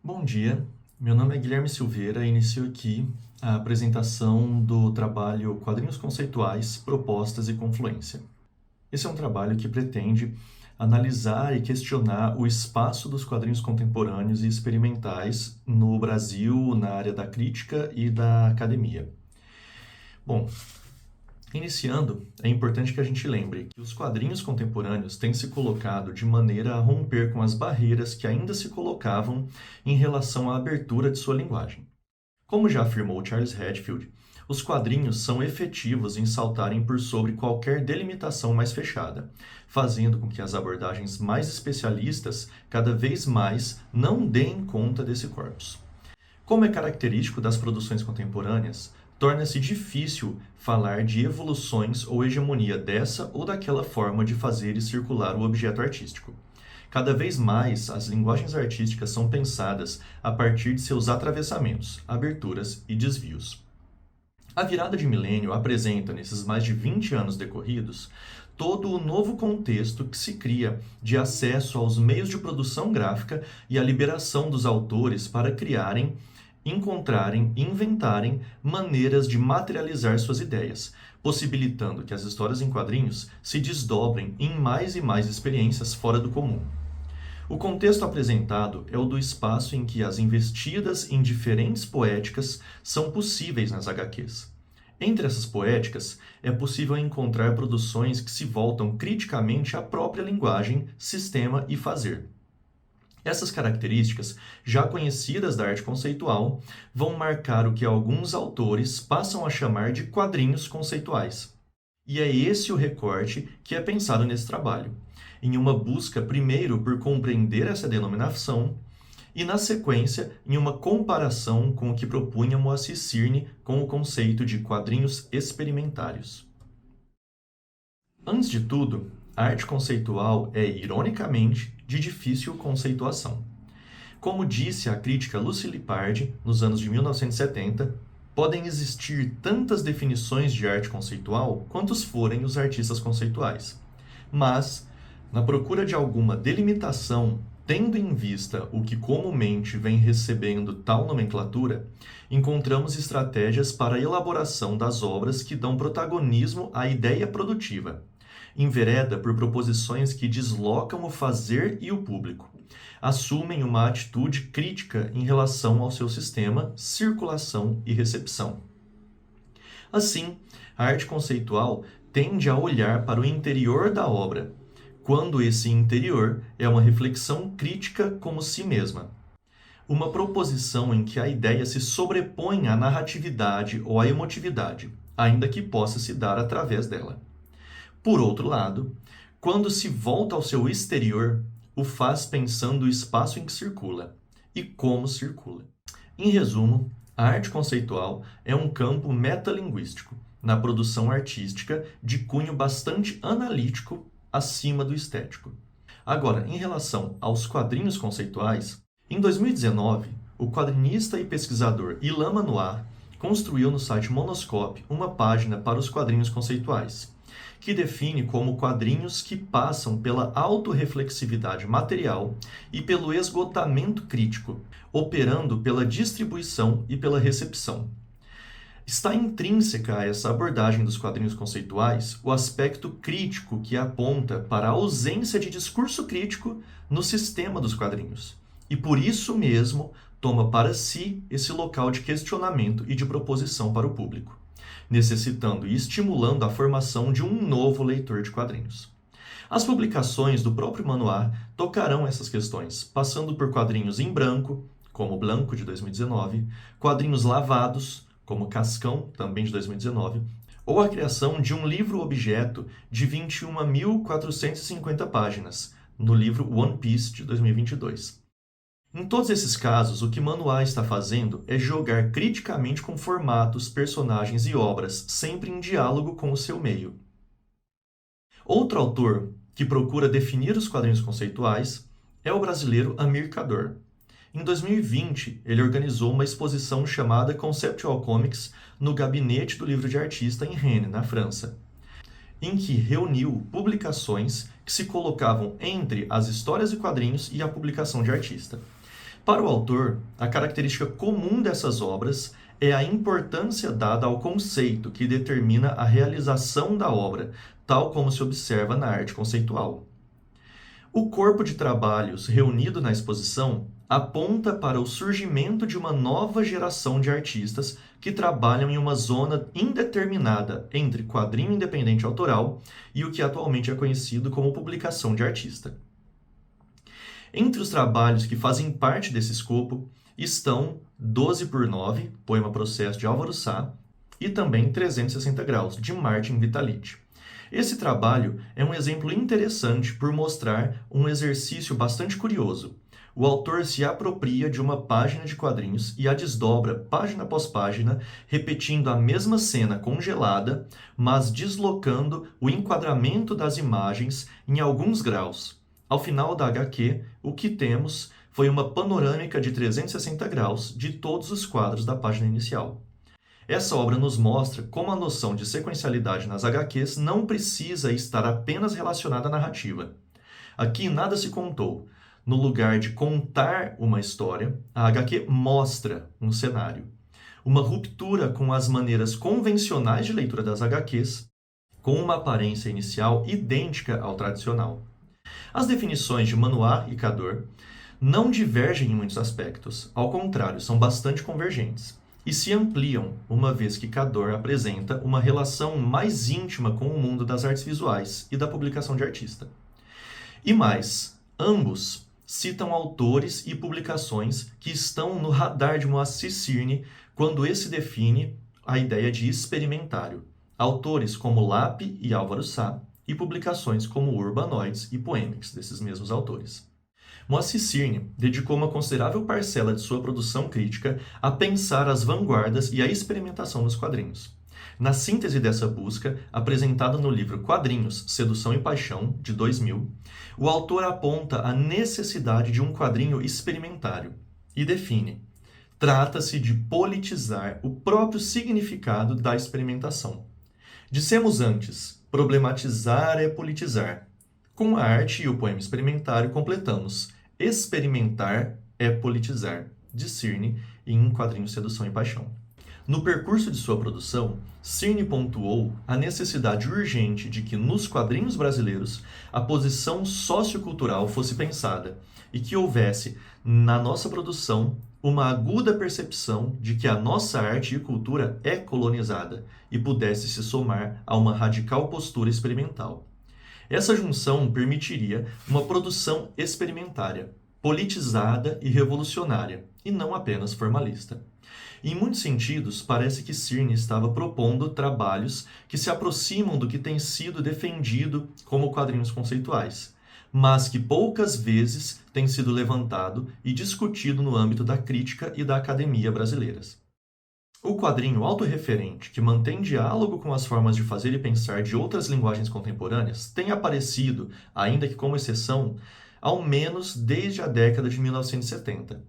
Bom dia, meu nome é Guilherme Silveira e inicio aqui a apresentação do trabalho Quadrinhos Conceituais, Propostas e Confluência. Esse é um trabalho que pretende analisar e questionar o espaço dos quadrinhos contemporâneos e experimentais no Brasil, na área da crítica e da academia. Bom, iniciando, é importante que a gente lembre que os quadrinhos contemporâneos têm se colocado de maneira a romper com as barreiras que ainda se colocavam em relação à abertura de sua linguagem. Como já afirmou Charles Redfield, os quadrinhos são efetivos em saltarem por sobre qualquer delimitação mais fechada, fazendo com que as abordagens mais especialistas cada vez mais não deem conta desse corpus. Como é característico das produções contemporâneas, torna-se difícil falar de evoluções ou hegemonia dessa ou daquela forma de fazer e circular o objeto artístico. Cada vez mais, as linguagens artísticas são pensadas a partir de seus atravessamentos, aberturas e desvios. A virada de milênio apresenta, nesses mais de 20 anos decorridos, todo o novo contexto que se cria de acesso aos meios de produção gráfica e a liberação dos autores para criarem, encontrarem e inventarem maneiras de materializar suas ideias, possibilitando que as histórias em quadrinhos se desdobrem em mais e mais experiências fora do comum. O contexto apresentado é o do espaço em que as investidas em diferentes poéticas são possíveis nas HQs. Entre essas poéticas, é possível encontrar produções que se voltam criticamente à própria linguagem, sistema e fazer. Essas características, já conhecidas da arte conceitual, vão marcar o que alguns autores passam a chamar de quadrinhos conceituais. E é esse o recorte que é pensado nesse trabalho, em uma busca primeiro por compreender essa denominação e, na sequência, em uma comparação com o que propunha Moacir Cirne com o conceito de quadrinhos experimentários. Antes de tudo, a arte conceitual é, ironicamente, de difícil conceituação. Como disse a crítica Lucy Lippard, nos anos de 1970, podem existir tantas definições de arte conceitual quantos forem os artistas conceituais. Mas, na procura de alguma delimitação, tendo em vista o que comumente vem recebendo tal nomenclatura, encontramos estratégias para a elaboração das obras que dão protagonismo à ideia produtiva. Envereda por proposições que deslocam o fazer e o público. Assumem uma atitude crítica em relação ao seu sistema, circulação e recepção. Assim, a arte conceitual tende a olhar para o interior da obra, quando esse interior é uma reflexão crítica como si mesma. Uma proposição em que a ideia se sobrepõe à narratividade ou à emotividade, ainda que possa se dar através dela. Por outro lado, quando se volta ao seu exterior, o faz pensando o espaço em que circula e como circula. Em resumo, a arte conceitual é um campo metalinguístico na produção artística de cunho bastante analítico acima do estético. Agora, em relação aos quadrinhos conceituais, em 2019, o quadrinista e pesquisador Ilan Manoir construiu no site Monoscope uma página para os quadrinhos conceituais, que define como quadrinhos que passam pela autorreflexividade material e pelo esgotamento crítico, operando pela distribuição e pela recepção. Está intrínseca a essa abordagem dos quadrinhos conceituais o aspecto crítico que aponta para a ausência de discurso crítico no sistema dos quadrinhos, e por isso mesmo toma para si esse local de questionamento e de proposição para o público, necessitando e estimulando a formação de um novo leitor de quadrinhos. As publicações do próprio Manoir tocarão essas questões, passando por quadrinhos em branco, como Blanco, de 2019, quadrinhos lavados, como Cascão, também de 2019, ou a criação de um livro-objeto de 21.450 páginas, no livro One Piece, de 2022. Em todos esses casos, o que Manoá está fazendo é jogar criticamente com formatos, personagens e obras, sempre em diálogo com o seu meio. Outro autor que procura definir os quadrinhos conceituais é o brasileiro Amir Kador. Em 2020, ele organizou uma exposição chamada Conceptual Comics no Gabinete do Livro de Artista em Rennes, na França, em que reuniu publicações que se colocavam entre as histórias e quadrinhos e a publicação de artista. Para o autor, a característica comum dessas obras é a importância dada ao conceito que determina a realização da obra, tal como se observa na arte conceitual. O corpo de trabalhos reunido na exposição aponta para o surgimento de uma nova geração de artistas que trabalham em uma zona indeterminada entre quadrinho independente autoral e o que atualmente é conhecido como publicação de artista. Entre os trabalhos que fazem parte desse escopo estão 12x9, poema Processo de Álvaro Sá, e também 360 Graus, de Martin Vitality. Esse trabalho é um exemplo interessante por mostrar um exercício bastante curioso. O autor se apropria de uma página de quadrinhos e a desdobra página após página, repetindo a mesma cena congelada, mas deslocando o enquadramento das imagens em alguns graus. Ao final da HQ, o que temos foi uma panorâmica de 360 graus de todos os quadros da página inicial. Essa obra nos mostra como a noção de sequencialidade nas HQs não precisa estar apenas relacionada à narrativa. Aqui nada se contou. No lugar de contar uma história, a HQ mostra um cenário. Uma ruptura com as maneiras convencionais de leitura das HQs, com uma aparência inicial idêntica ao tradicional. As definições de Manoá e Kador não divergem em muitos aspectos, ao contrário, são bastante convergentes. E se ampliam, uma vez que Kador apresenta uma relação mais íntima com o mundo das artes visuais e da publicação de artista. E mais, ambos citam autores e publicações que estão no radar de Moacir Cirne quando esse define a ideia de experimentário. Autores como Lape e Álvaro Sá, e publicações como Urbanoids e Poemics, desses mesmos autores. Moacir Cirne dedicou uma considerável parcela de sua produção crítica a pensar as vanguardas e a experimentação nos quadrinhos. Na síntese dessa busca, apresentada no livro Quadrinhos, Sedução e Paixão, de 2000, o autor aponta a necessidade de um quadrinho experimentário e define: trata-se de politizar o próprio significado da experimentação. Dissemos antes, problematizar é politizar. Com a arte e o poema experimentário, completamos: experimentar é politizar, de Cirne, em Quadrinhos Sedução e Paixão. No percurso de sua produção, Cirne pontuou a necessidade urgente de que, nos quadrinhos brasileiros, a posição sociocultural fosse pensada e que houvesse, na nossa produção, uma aguda percepção de que a nossa arte e cultura é colonizada e pudesse se somar a uma radical postura experimental. Essa junção permitiria uma produção experimentária, politizada e revolucionária, e não apenas formalista. Em muitos sentidos, parece que Cirne estava propondo trabalhos que se aproximam do que tem sido defendido como quadrinhos conceituais, mas que poucas vezes tem sido levantado e discutido no âmbito da crítica e da academia brasileiras. O quadrinho autorreferente, que mantém diálogo com as formas de fazer e pensar de outras linguagens contemporâneas, tem aparecido, ainda que como exceção, ao menos desde a década de 1970.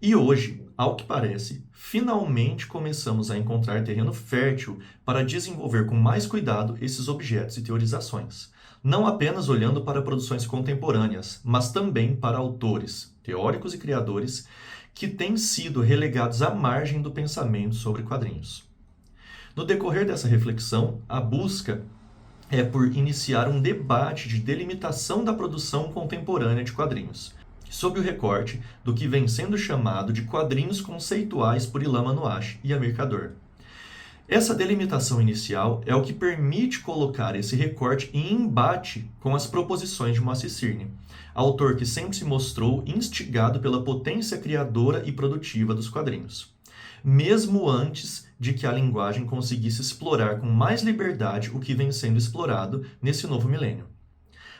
E hoje, ao que parece, finalmente começamos a encontrar terreno fértil para desenvolver com mais cuidado esses objetos e teorizações, não apenas olhando para produções contemporâneas, mas também para autores, teóricos e criadores que têm sido relegados à margem do pensamento sobre quadrinhos. No decorrer dessa reflexão, a busca é por iniciar um debate de delimitação da produção contemporânea de quadrinhos, sob o recorte do que vem sendo chamado de quadrinhos conceituais por Ilham Manoach e Amir Kador. Essa delimitação inicial é o que permite colocar esse recorte em embate com as proposições de Moacir Cirne, autor que sempre se mostrou instigado pela potência criadora e produtiva dos quadrinhos, mesmo antes de que a linguagem conseguisse explorar com mais liberdade o que vem sendo explorado nesse novo milênio.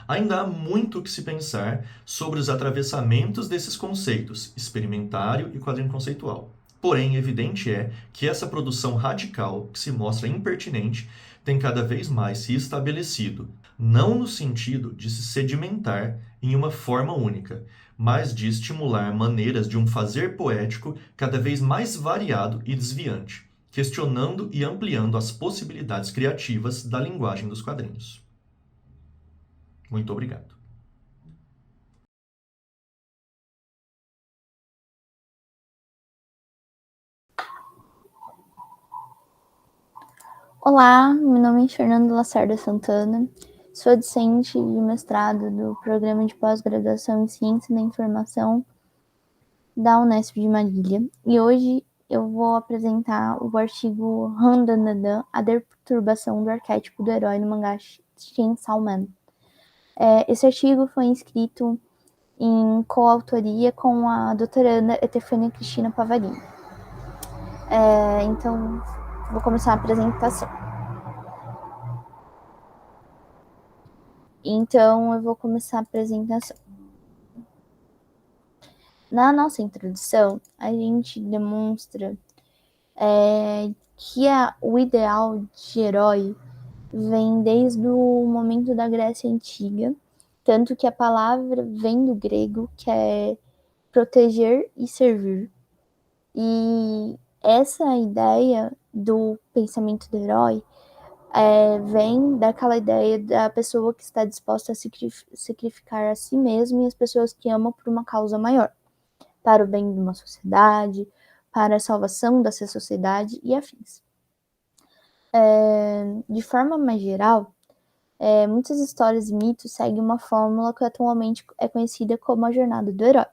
Ainda há muito o que se pensar sobre os atravessamentos desses conceitos, experimentário e quadrinho conceitual. Porém, evidente é que essa produção radical, que se mostra impertinente, tem cada vez mais se estabelecido, não no sentido de se sedimentar em uma forma única, mas de estimular maneiras de um fazer poético cada vez mais variado e desviante, questionando e ampliando as possibilidades criativas da linguagem dos quadrinhos. Muito obrigado. Olá, meu nome é Fernando Lacerda Santana, sou docente de mestrado do Programa de Pós-Graduação em Ciência da Informação da Unesp de Marília e hoje eu vou apresentar o artigo Randandandan, a perturbação do arquétipo do herói no mangá Chainsaw Man. Esse artigo foi escrito em coautoria com a doutoranda Etefânia Cristina Pavarini. Então, vou começar a apresentação. Então, eu vou começar a apresentação. Na nossa introdução, a gente demonstra que o ideal de herói vem desde o momento da Grécia Antiga, tanto que a palavra vem do grego, que é proteger e servir. E essa ideia do pensamento do herói vem daquela ideia da pessoa que está disposta a sacrificar a si mesma e as pessoas que amam por uma causa maior, para o bem de uma sociedade, para a salvação dessa sociedade e afins. De forma mais geral, muitas histórias e mitos seguem uma fórmula que atualmente é conhecida como a jornada do herói,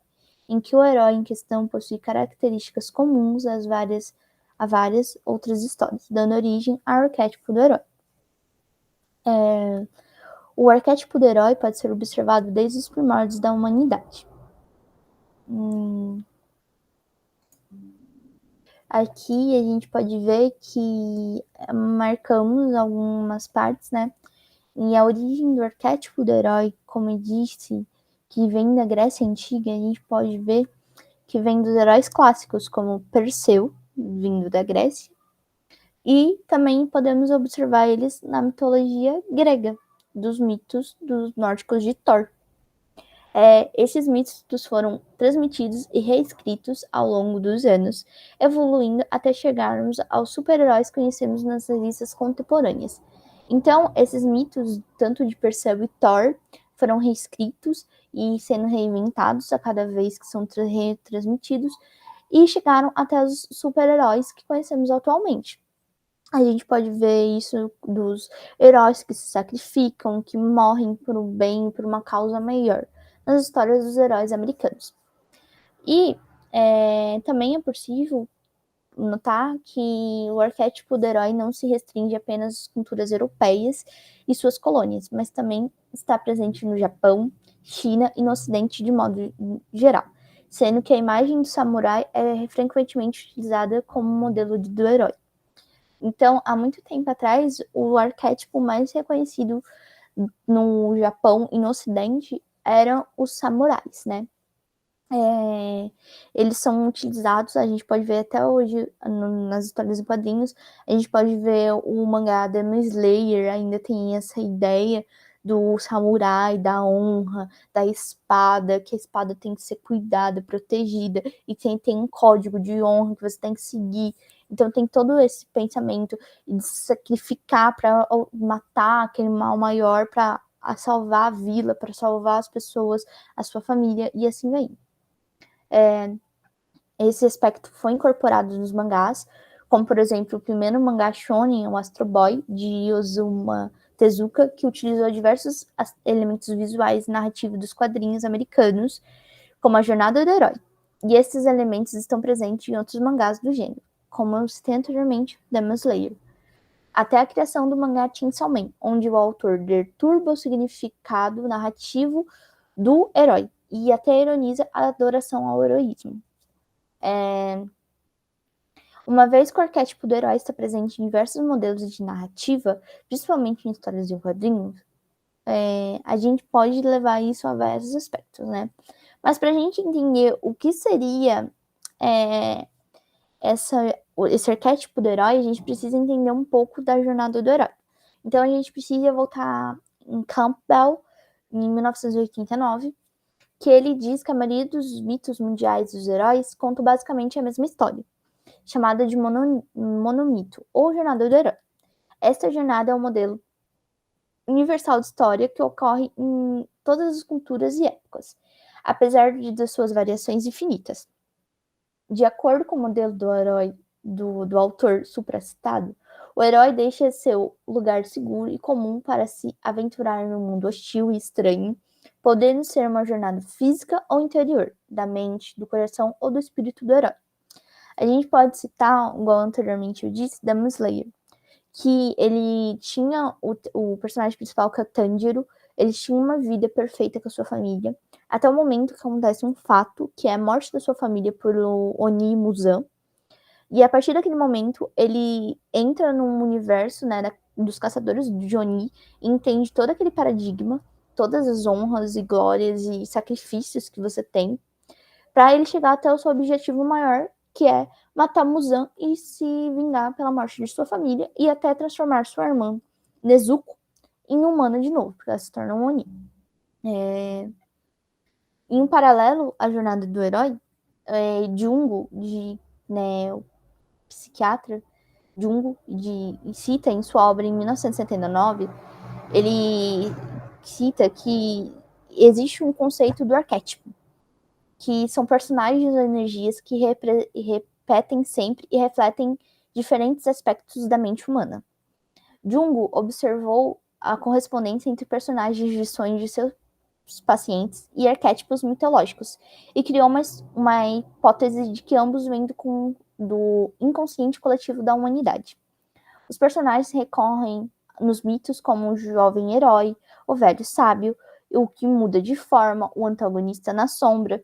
em que o herói em questão possui características comuns a várias outras histórias, dando origem ao arquétipo do herói. O arquétipo do herói pode ser observado desde os primórdios da humanidade. Aqui a gente pode ver que marcamos algumas partes, né? E a origem do arquétipo do herói, como eu disse, que vem da Grécia Antiga, a gente pode ver que vem dos heróis clássicos, como Perseu, vindo da Grécia, e também podemos observar eles na mitologia grega, dos mitos dos nórdicos de Thor. Esses mitos foram transmitidos e reescritos ao longo dos anos, evoluindo até chegarmos aos super-heróis que conhecemos nas revistas contemporâneas. Então, esses mitos, tanto de Perseu e Thor, foram reescritos e sendo reinventados a cada vez que são retransmitidos e chegaram até os super-heróis que conhecemos atualmente. A gente pode ver isso dos heróis que se sacrificam, que morrem por um bem, por uma causa maior, nas histórias dos heróis americanos. E também é possível notar que o arquétipo do herói não se restringe apenas às culturas europeias e suas colônias, mas também está presente no Japão, China e no Ocidente de modo geral, sendo que a imagem do samurai é frequentemente utilizada como modelo do herói. Então, há muito tempo atrás, o arquétipo mais reconhecido no Japão e no Ocidente eram os samurais, né? Eles são utilizados, a gente pode ver até hoje nas histórias em quadrinhos, a gente pode ver o mangá Demon Slayer, ainda tem essa ideia do samurai, da honra, da espada, que a espada tem que ser cuidada, protegida, e tem um código de honra que você tem que seguir. Então tem todo esse pensamento de sacrificar para matar aquele mal maior, para salvar a vila, para salvar as pessoas, a sua família, e assim vai. Esse aspecto foi incorporado nos mangás, como por exemplo o primeiro mangá shonen, o Astro Boy, de Ozuma Tezuka, que utilizou diversos elementos visuais e narrativos dos quadrinhos americanos, como a jornada do herói. E esses elementos estão presentes em outros mangás do gênero, como eu citei anteriormente, Demon Slayer. Até a criação do mangá Chainsaw Man, onde o autor deturba o significado narrativo do herói e até ironiza a adoração ao heroísmo. Uma vez que o arquétipo do herói está presente em diversos modelos de narrativa, principalmente em histórias em quadrinhos, a gente pode levar isso a vários aspectos, né? Mas para a gente entender o que seria esse arquétipo do herói, a gente precisa entender um pouco da jornada do herói. Então a gente precisa voltar em Campbell, em 1989, que ele diz que a maioria dos mitos mundiais dos heróis contam basicamente a mesma história, chamada de monomito, ou jornada do herói. Esta jornada é um modelo universal de história que ocorre em todas as culturas e épocas, apesar de suas variações infinitas. De acordo com o modelo do herói do autor supracitado, o herói deixa seu lugar seguro e comum para se aventurar no mundo hostil e estranho, podendo ser uma jornada física ou interior, da mente, do coração ou do espírito do herói. A gente pode citar, igual anteriormente eu disse, Demon Slayer, que ele tinha o personagem principal, que é o Tanjiro, ele tinha uma vida perfeita com a sua família, até o momento que acontece um fato, que é a morte da sua família por Oni Muzan. E a partir daquele momento, ele entra num universo, né, dos caçadores de Oni, e entende todo aquele paradigma, todas as honras e glórias e sacrifícios que você tem, para ele chegar até o seu objetivo maior, que é matar Muzan e se vingar pela morte de sua família e até transformar sua irmã, Nezuko, em humana de novo, porque ela se torna um Oni. Em um paralelo à jornada do herói, Jungo, o psiquiatra Jungo, cita em sua obra em 1979, ele cita que existe um conceito do arquétipo, que são personagens ou energias que repetem sempre e refletem diferentes aspectos da mente humana. Jungo observou a correspondência entre personagens de sonhos de seus pacientes e arquétipos mitológicos e criou uma hipótese de que ambos vêm do inconsciente coletivo da humanidade. Os personagens recorrem nos mitos como o jovem herói, o velho sábio, o que muda de forma, o antagonista na sombra,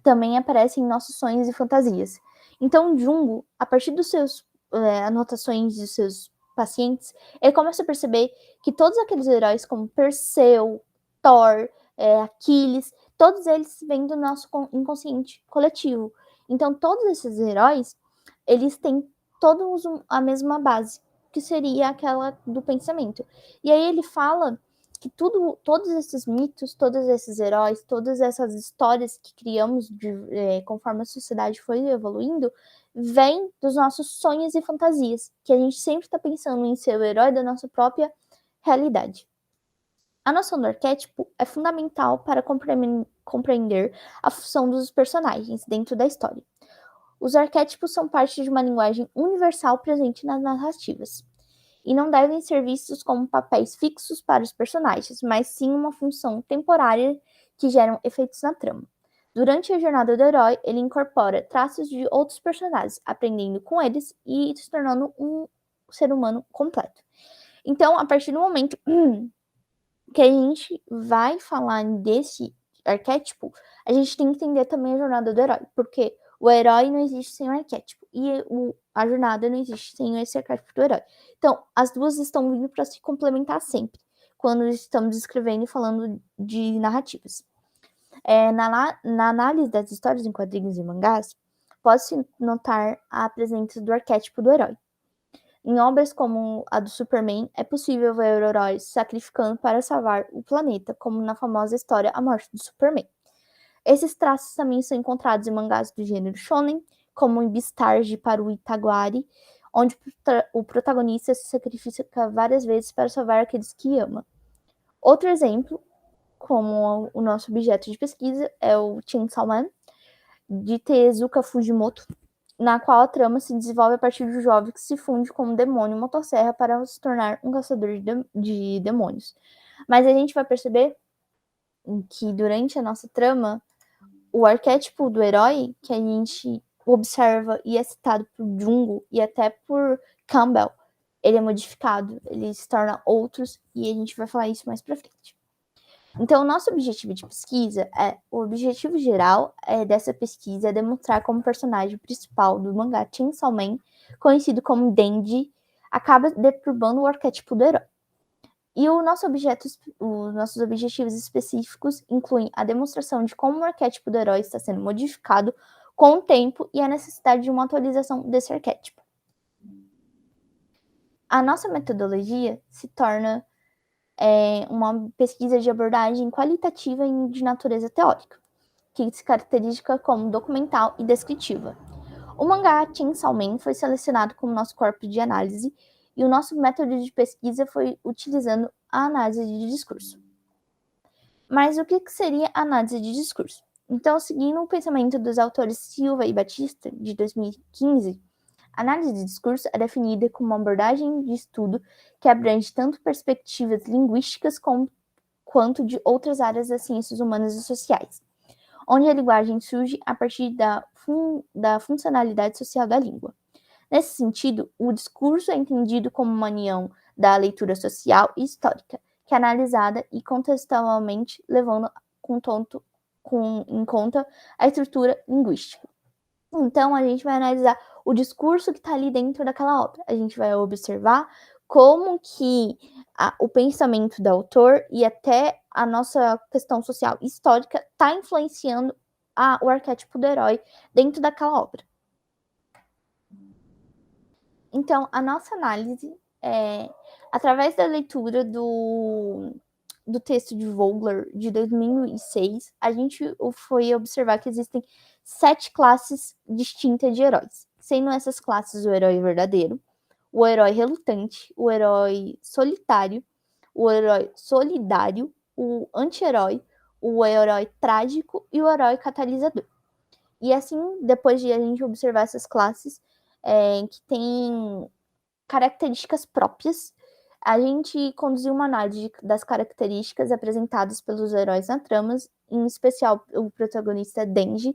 também aparece em nossos sonhos e fantasias. Então, Jungo, a partir dos seus anotações dos seus pacientes, ele começa a perceber que todos aqueles heróis como Perseu, Thor, Aquiles, todos eles vêm do nosso inconsciente coletivo. Então, todos esses heróis, eles têm todos a mesma base, que seria aquela do pensamento. E aí ele fala que todos esses mitos, todos esses heróis, todas essas histórias que criamos conforme a sociedade foi evoluindo, vêm dos nossos sonhos e fantasias, que a gente sempre está pensando em ser o herói da nossa própria realidade. A noção do arquétipo é fundamental para compreender a função dos personagens dentro da história. Os arquétipos são parte de uma linguagem universal presente nas narrativas e não devem ser vistos como papéis fixos para os personagens, mas sim uma função temporária que geram efeitos na trama. Durante a jornada do herói, ele incorpora traços de outros personagens, aprendendo com eles e se tornando um ser humano completo. Então, a partir do momento que a gente vai falar desse arquétipo, a gente tem que entender também a jornada do herói, porque o herói não existe sem o arquétipo e a jornada não existe sem esse arquétipo do herói. Então, as duas estão vindo para se complementar sempre, quando estamos escrevendo e falando de narrativas. Na análise das histórias em quadrinhos e mangás, pode-se notar a presença do arquétipo do herói. Em obras como a do Superman, é possível ver heróis sacrificando para salvar o planeta, como na famosa história A Morte do Superman. Esses traços também são encontrados em mangás do gênero shonen, como em Beastars de Paru Itaguari, onde o protagonista se sacrifica várias vezes para salvar aqueles que ama. Outro exemplo, como o nosso objeto de pesquisa, é o Chainsaw Man, de Tezuka Fujimoto, na qual a trama se desenvolve a partir de um jovem que se funde com um demônio motosserra para se tornar um caçador de demônios. Mas a gente vai perceber que durante a nossa trama, o arquétipo do herói que a gente observa e é citado por Jungo e até por Campbell, ele é modificado, ele se torna outros e a gente vai falar isso mais pra frente. Então, o nosso objetivo de pesquisa o objetivo geral dessa pesquisa é demonstrar como o personagem principal do mangá Chainsaw Man, conhecido como Denji, acaba deturbando o arquétipo do herói. E os nossos objetivos específicos incluem a demonstração de como o arquétipo do herói está sendo modificado com o tempo e a necessidade de uma atualização desse arquétipo. A nossa metodologia se torna uma pesquisa de abordagem qualitativa e de natureza teórica, que se caracteriza como documental e descritiva. O mangá Chainsaw Man foi selecionado como nosso corpo de análise e o nosso método de pesquisa foi utilizando a análise de discurso. Mas o que seria análise de discurso? Então, seguindo o pensamento dos autores Silva e Batista, de 2015, a análise de discurso é definida como uma abordagem de estudo que abrange tanto perspectivas linguísticas quanto de outras áreas das ciências humanas e sociais, onde a linguagem surge a partir da funcionalidade social da língua. Nesse sentido, o discurso é entendido como uma união da leitura social e histórica, que é analisada e contextualmente levando em conta a estrutura linguística. Então, a gente vai analisar o discurso que está ali dentro daquela obra. A gente vai observar como que o pensamento do autor e até a nossa questão social histórica está influenciando o arquétipo do herói dentro daquela obra. Então, a nossa análise é através da leitura do texto de Vogler, de 2006, a gente foi observar que existem 7 classes distintas de heróis, sendo essas classes o herói verdadeiro, o herói relutante, o herói solitário, o herói solidário, o anti-herói, o herói trágico e o herói catalisador. E assim, depois de a gente observar essas classes que têm características próprias, a gente conduziu uma análise das características apresentadas pelos heróis na trama, em especial o protagonista Denji,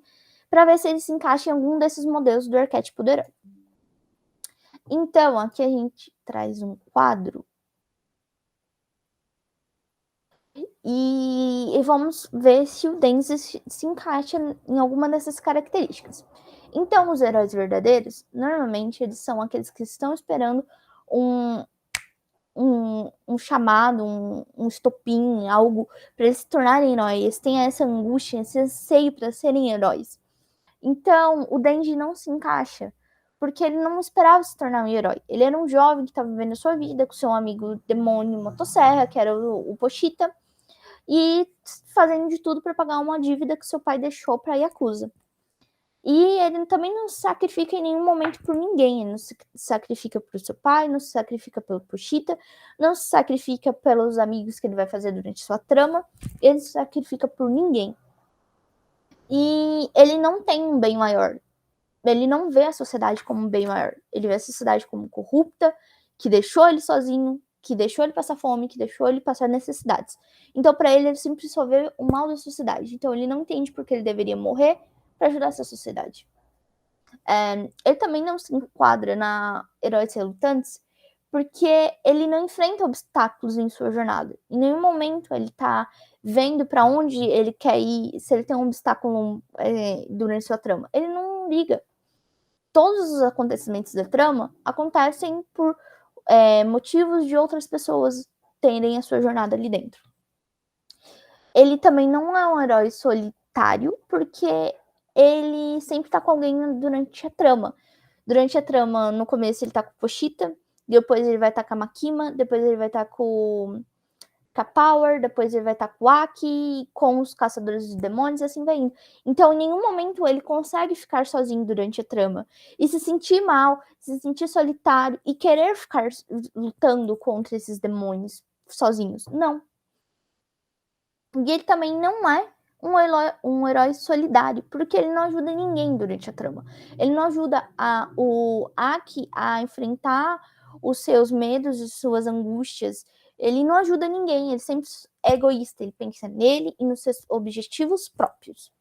para ver se ele se encaixa em algum desses modelos do arquétipo do herói. Então, aqui a gente traz um quadro e vamos ver se o Denji se encaixa em alguma dessas características. Então, os heróis verdadeiros, normalmente, eles são aqueles que estão esperando um chamado, um estopim, algo para eles se tornarem heróis. Eles têm essa angústia, esse anseio para serem heróis. Então, o Denji não se encaixa, porque ele não esperava se tornar um herói. Ele era um jovem que estava vivendo a sua vida com seu amigo demônio motosserra, que era o Pochita, e fazendo de tudo para pagar uma dívida que seu pai deixou para a Yakuza. E ele também não se sacrifica em nenhum momento por ninguém. Ele não se sacrifica por seu pai, não se sacrifica pelo Pochita, não se sacrifica pelos amigos que ele vai fazer durante sua trama. Ele se sacrifica por ninguém. E ele não tem um bem maior. Ele não vê a sociedade como um bem maior. Ele vê a sociedade como corrupta, que deixou ele sozinho, que deixou ele passar fome, que deixou ele passar necessidades. Então, para ele sempre só vê o mal da sociedade. Então, ele não entende por que ele deveria morrer para ajudar essa sociedade. Ele também não se enquadra na Heróis Relutantes porque ele não enfrenta obstáculos em sua jornada. Em nenhum momento ele está vendo para onde ele quer ir, se ele tem um obstáculo durante sua trama. Ele não liga. Todos os acontecimentos da trama acontecem por motivos de outras pessoas terem a sua jornada ali dentro. Ele também não é um herói solitário, porque ele sempre tá com alguém durante a trama. Durante a trama, no começo ele tá com o Pochita, depois ele vai estar com a Makima, depois ele vai estar com a Power, depois ele vai estar com o Aki, com os caçadores de demônios, e assim vai indo. Então, em nenhum momento ele consegue ficar sozinho durante a trama. E se sentir mal, se sentir solitário e querer ficar lutando contra esses demônios sozinhos. Não. E ele também não é um herói solidário, porque ele não ajuda ninguém durante a trama. Ele não ajuda o Aki a enfrentar os seus medos e suas angústias. Ele não ajuda ninguém, ele sempre é egoísta, ele pensa nele e nos seus objetivos próprios.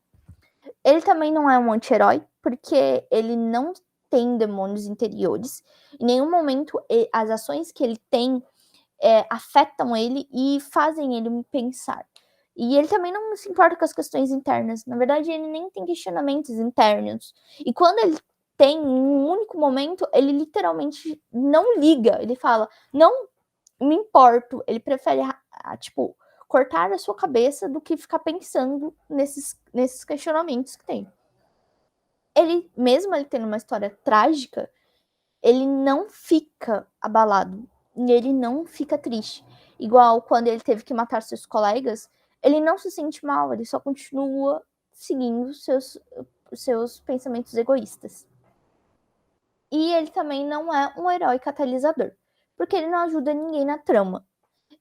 Ele também não é um anti-herói, porque ele não tem demônios interiores. Em nenhum momento as ações que ele tem afetam ele e fazem ele pensar. E ele também não se importa com as questões internas. Na verdade, ele nem tem questionamentos internos. E quando ele tem, em um único momento, ele literalmente não liga. Ele fala, não, me importo, ele prefere, tipo, cortar a sua cabeça do que ficar pensando nesses questionamentos que tem. Ele, mesmo ele tendo uma história trágica, ele não fica abalado, e ele não fica triste. Igual quando ele teve que matar seus colegas, ele não se sente mal, ele só continua seguindo seus pensamentos egoístas. E ele também não é um herói catalisador, porque ele não ajuda ninguém na trama.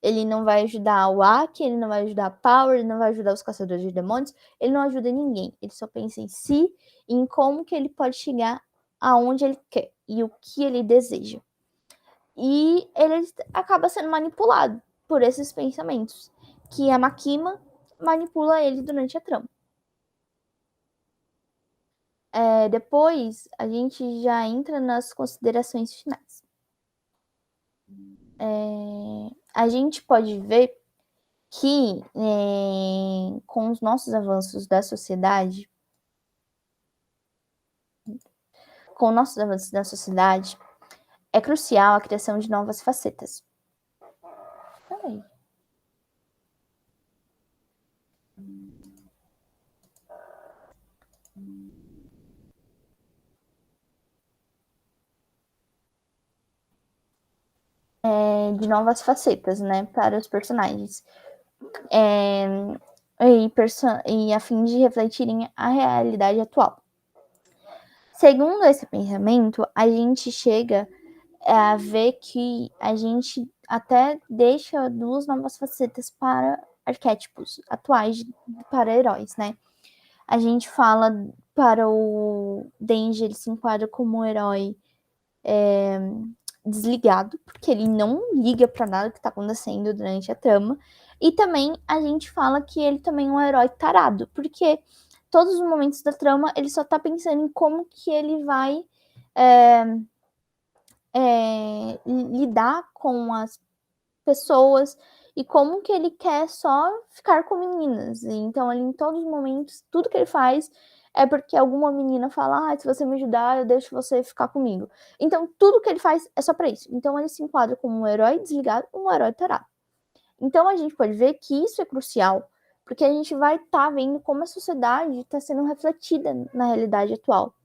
Ele não vai ajudar o Aki, ele não vai ajudar a Power, ele não vai ajudar os caçadores de demônios, ele não ajuda ninguém. Ele só pensa em si e em como que ele pode chegar aonde ele quer e o que ele deseja. E ele acaba sendo manipulado por esses pensamentos, que a Makima manipula ele durante a trama. Depois, a gente já entra nas considerações finais. A gente pode ver que, com os nossos avanços da sociedade, é crucial a criação de novas facetas. Peraí. De novas facetas, né, para os personagens. E a fim de refletirem a realidade atual. Segundo esse pensamento, a gente chega a ver que a gente até deixa duas novas facetas para arquétipos atuais para heróis, né? A gente fala para o Denji, ele se enquadra como um herói desligado, porque ele não liga para nada que tá acontecendo durante a trama. E também a gente fala que ele também é um herói tarado, porque todos os momentos da trama ele só tá pensando em como que ele vai lidar com as pessoas e como que ele quer só ficar com meninas. Então, ele, em todos os momentos, tudo que ele faz é porque alguma menina fala, se você me ajudar, eu deixo você ficar comigo. Então, tudo que ele faz é só pra isso. Então, ele se enquadra como um herói desligado, um herói tarado. Então, a gente pode ver que isso é crucial, porque a gente vai estar vendo como a sociedade está sendo refletida na realidade atual.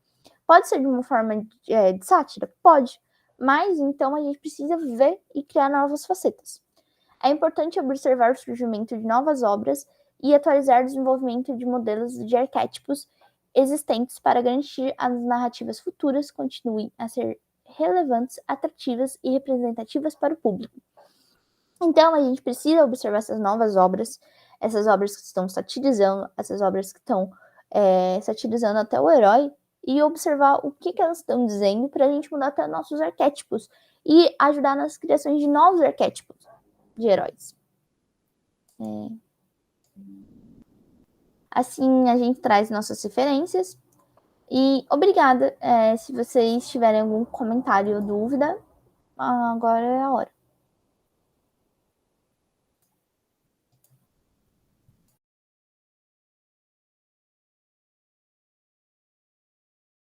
Pode ser de uma forma de sátira? Pode. Mas, então, a gente precisa ver e criar novas facetas. É importante observar o surgimento de novas obras e atualizar o desenvolvimento de modelos de arquétipos existentes para garantir que as narrativas futuras continuem a ser relevantes, atrativas e representativas para o público. Então, a gente precisa observar essas novas obras, essas obras que estão satirizando, essas obras que estão satirizando até o herói, e observar o que elas estão dizendo para a gente mudar até nossos arquétipos e ajudar nas criações de novos arquétipos de heróis. Assim, a gente traz nossas referências. E obrigada. Se vocês tiverem algum comentário ou dúvida, agora é a hora.